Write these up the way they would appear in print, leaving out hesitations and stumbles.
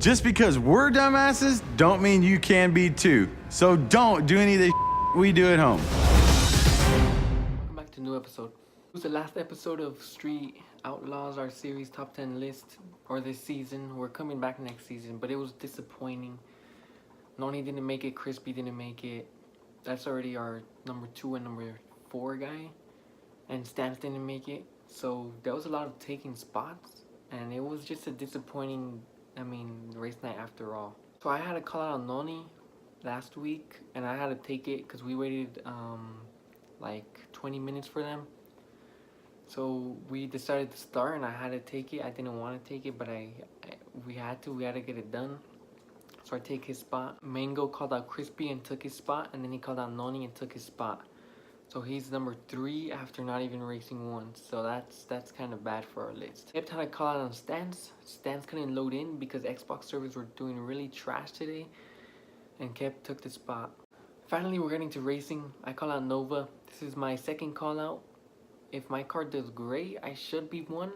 Just because we're dumbasses don't mean you can be too. So don't do any of the we do at home. Welcome back to a new episode. It was the last episode of Street Outlaws, our series top 10 list, or this season. We're coming back next season, but it was disappointing. Noni didn't make it, Crispy didn't make it. That's already our number 2 and number 4 guy. And Stans didn't make it. So there was a lot of taking spots, and it was just a disappointing, race night after all. So I had to call out Noni last week, and I had to take it because we waited like 20 minutes for them. So we decided to start, and I had to take it. I didn't want to take it, but we had to get it done. So I take his spot. Mango called out Crispy and took his spot, and then he called out Noni and took his spot. So he's number 3 after not even racing once. So that's kind of bad for our list. Kept had to call out on Stans. Stans couldn't load in because Xbox servers were doing really trash today, and Kept took the spot. Finally, we're getting to racing. I call out Nova. This is my second call out. If my car does great, I should be 1,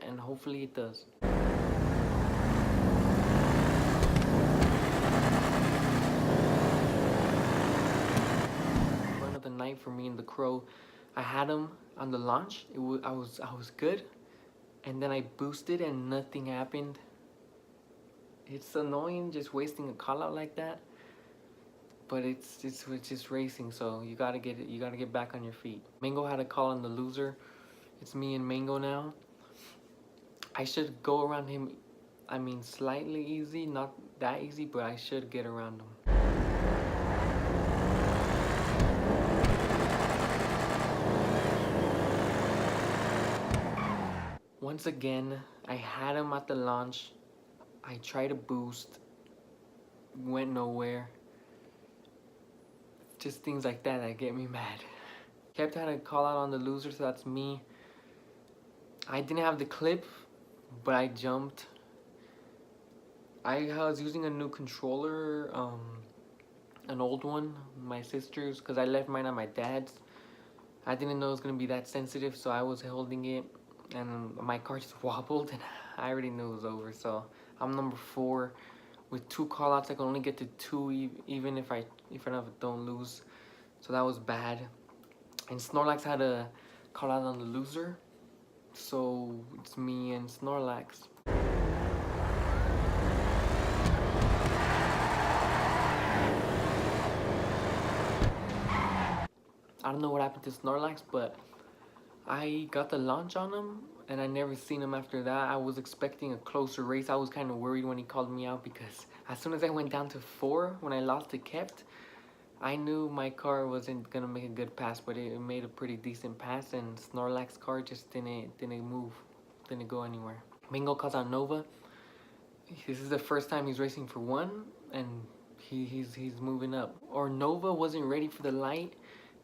and hopefully it does. Run of the night for me and the Crow. I had him on the launch. I was good, and then I boosted and nothing happened. It's annoying just wasting a call out like that. But it's just racing, so you gotta get back on your feet. Mango had a call on the loser. It's me and Mango now. I should go around him, slightly easy, not that easy, but I should get around him. Once again, I had him at the launch. I tried to boost, went nowhere. Just things like that get me mad. Kept had a call out on the loser, so that's me. I didn't have the clip, but I jumped. I was using a new controller, an old one, my sister's, because I left mine at my dad's. I didn't know it was going to be that sensitive, so I was holding it, and my car just wobbled, and I already knew it was over. So I'm number 4. With 2 callouts, I can only get to 2 even if I don't lose. So that was bad. And Snorlax had a call out on the loser. So it's me and Snorlax. I don't know what happened to Snorlax, but I got the launch on him, and I never seen him after that. I was expecting a closer race. I was kind of worried when he called me out because as soon as I went down to 4, when I lost to Kept, I knew my car wasn't gonna make a good pass, but it made a pretty decent pass, and Snorlax's car just didn't move, didn't go anywhere. Mango calls out Nova. This is the first time he's racing for 1, and he's moving up. Or Nova wasn't ready for the light.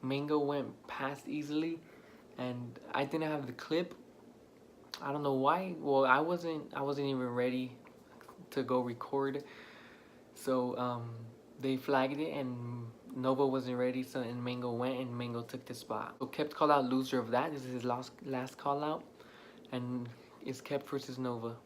Mango went past easily, and I didn't have the clip. I don't know why. Well, I wasn't even ready to go record. So they flagged it, and Nova wasn't ready, so and Mango went, and Mango took the spot. So Kept called out loser of that. This is his last call out, and it's Kept versus Nova.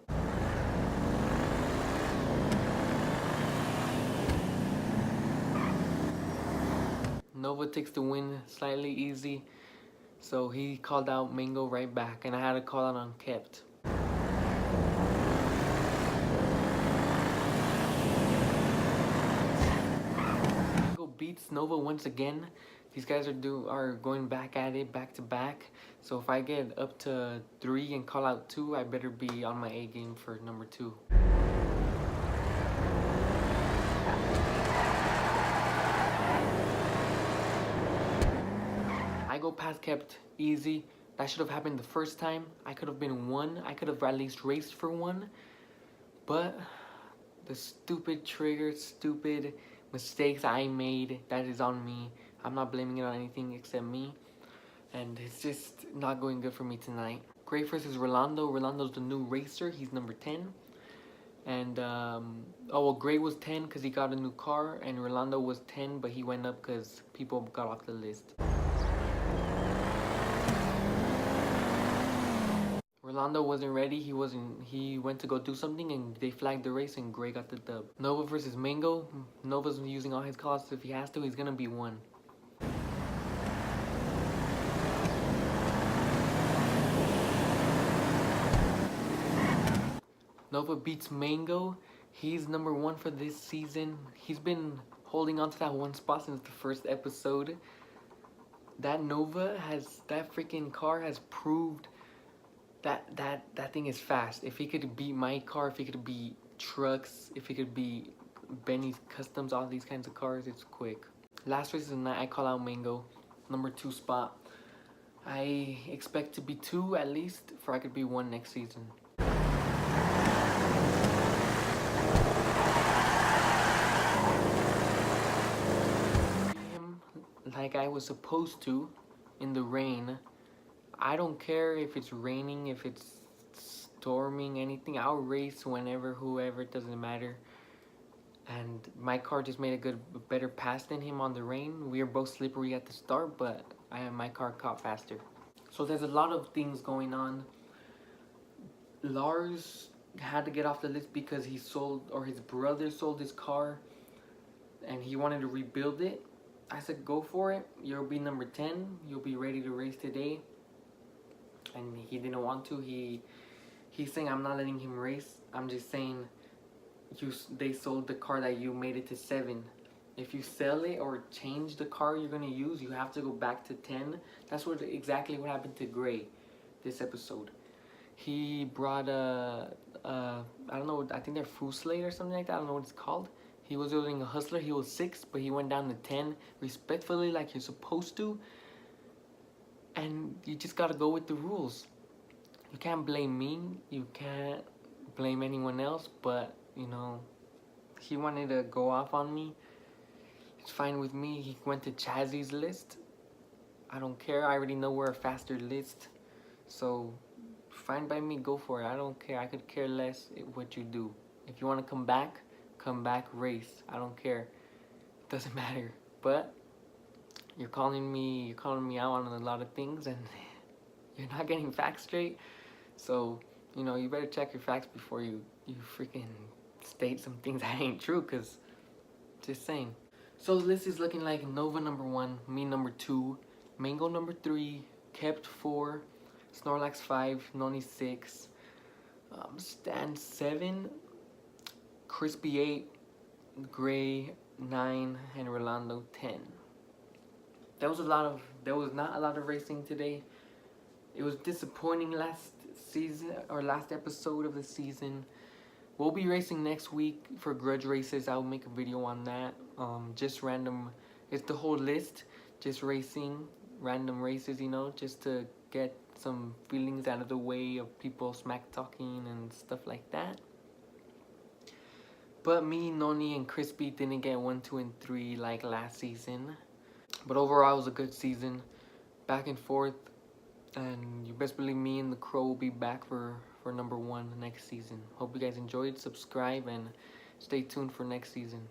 Nova takes the win slightly easy. So he called out Mango right back, and I had to call out on Kept. Mango beats Nova once again. These guys are going back at it, back to back. So if I get up to 3 and call out 2, I better be on my A game for number 2. I go past Kept easy. That should have happened the first time. I could have been 1. I could have at least raced for 1. But the stupid triggers, stupid mistakes I made, that is on me. I'm not blaming it on anything except me. And it's just not going good for me tonight. Gray versus Rolando. Rolando's the new racer. He's number 10. And, Gray was 10 because he got a new car. And Rolando was 10, but he went up because people got off the list. Rolando wasn't ready. He went to go do something and they flagged the race and Gray got the dub. Nova versus Mango. Nova's using all his calls. If he has to, he's gonna be one. Nova beats Mango. He's number 1 for this season. He's been holding on to that one spot since the first episode. That freaking car has proved that thing is fast. If he could beat my car, if he could beat trucks, if he could beat Benny's Customs, all these kinds of cars, it's quick. Last race of the night, I call out Mango, number 2 spot. I expect to be 2 at least, for I could be 1 next season. Like I was supposed to in the rain. I don't care if it's raining, if it's storming, anything. I'll race whenever, whoever, it doesn't matter. And my car just made a better pass than him on the rain. We were both slippery at the start, but my car caught faster. So there's a lot of things going on. Lars had to get off the list because he sold, or his brother sold his car and he wanted to rebuild it. I said, go for it. You'll be number 10. You'll be ready to race today. And he didn't want to. He's saying, I'm not letting him race. I'm just saying, they sold the car that you made it to 7. If you sell it or change the car you're going to use, you have to go back to 10. That's exactly what happened to Gray this episode. He brought I don't know, I think they're Fuslade or something like that. I don't know what it's called. He was using a Hustler. He was 6, but he went down to 10 respectfully, like you're supposed to. And you just gotta go with the rules. You can't blame me. You can't blame anyone else. But, you know, he wanted to go off on me. It's fine with me. He went to Chazzy's list. I don't care. I already know we're a faster list. So, fine by me. Go for it. I don't care. I could care less what you do. If you want to come back, race. I don't care. Doesn't matter. But you're calling me out on a lot of things and you're not getting facts straight. So, you know, you better check your facts before you freaking state some things that ain't true, cause just saying. So the list is looking like Nova number 1, me number 2, Mango number 3, Kept 4, Snorlax 5, Noni 6, Stan 7, Crispy 8, Gray 9, and Rolando 10. There was not a lot of racing today. It was disappointing last episode of the season. We'll be racing next week for grudge races. I'll make a video on that. Just random, it's the whole list, just racing, random races, you know, just to get some feelings out of the way of people smack talking and stuff like that. But me, Noni, and Crispy didn't get 1, 2, and 3 like last season. But overall, it was a good season. Back and forth. And you best believe me and the Crow will be back for number 1 next season. Hope you guys enjoyed. Subscribe and stay tuned for next season.